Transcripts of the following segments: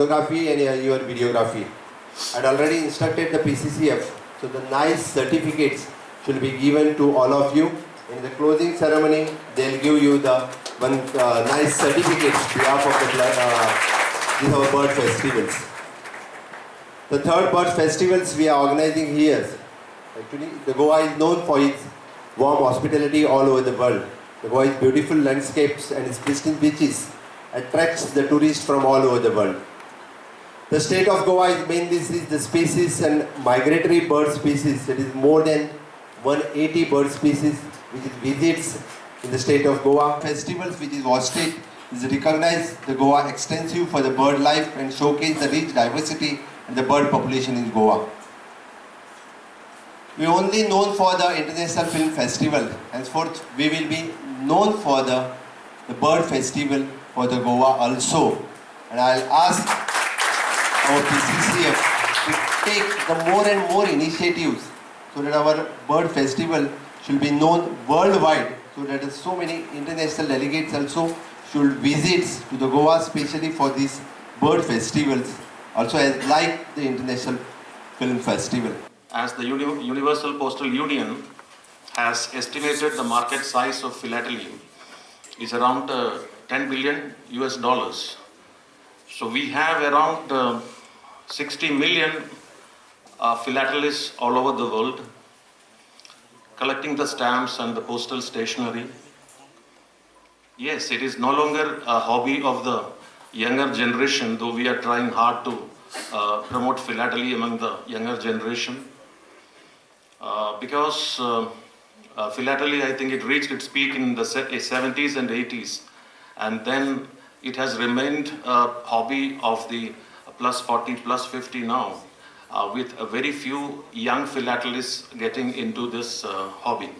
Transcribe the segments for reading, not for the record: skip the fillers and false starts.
photography and your videography. I had already instructed the PCCF, so the nice certificates should be given to all of you. In the closing ceremony, they'll give you the one nice certificate on behalf of these our bird festivals. The third bird festivals we are organizing here. Actually, the Goa is known for its warm hospitality all over the world. The Goa's beautiful landscapes and its pristine beaches attracts the tourists from all over the world. The state of Goa is mainly the species and migratory bird species. It is more than 180 bird species which visits in the state of Goa. Festivals which is hosted is recognize the Goa extensive for the bird life and showcase the rich diversity in the bird population in Goa. We are only known for the International Film Festival. Henceforth, we will be known for the bird festival for the Goa also. And I'll ask our PCCF to take the more and more initiatives so that our bird festival should be known worldwide, so that so many international delegates also should visit to the Goa especially for these bird festivals, also as like the International Film Festival. As the Universal Postal Union has estimated the market size of philately is around 10 billion US dollars. So we have around 60 million philatelists all over the world collecting the stamps and the postal stationery. Yes, it is no longer a hobby of the younger generation, though we are trying hard to promote philately among the younger generation. Because philately, I think it reached its peak in the 70s and 80s, and then it has remained a hobby of the plus 40, plus 50 now, with a very few young philatelists getting into this hobby.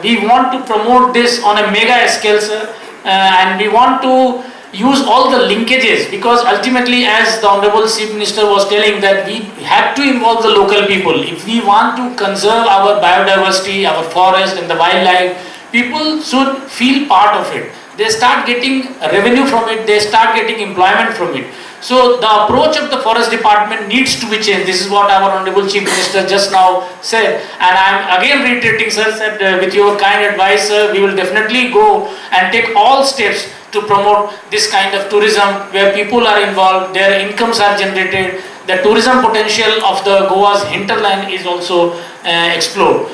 We want to promote this on a mega scale, sir, and we want to use all the linkages, because ultimately, as the Honorable Chief Minister was telling, that we have to involve the local people. If we want to conserve our biodiversity, our forest and the wildlife, people should feel part of it. They start getting revenue from it, they start getting employment from it. So the approach of the Forest Department needs to be changed. This is what our Honorable Chief Minister just now said. And I am again reiterating, sir, that with your kind advice, we will definitely go and take all steps to promote this kind of tourism where people are involved, their incomes are generated, the tourism potential of the Goa's hinterland is also explored.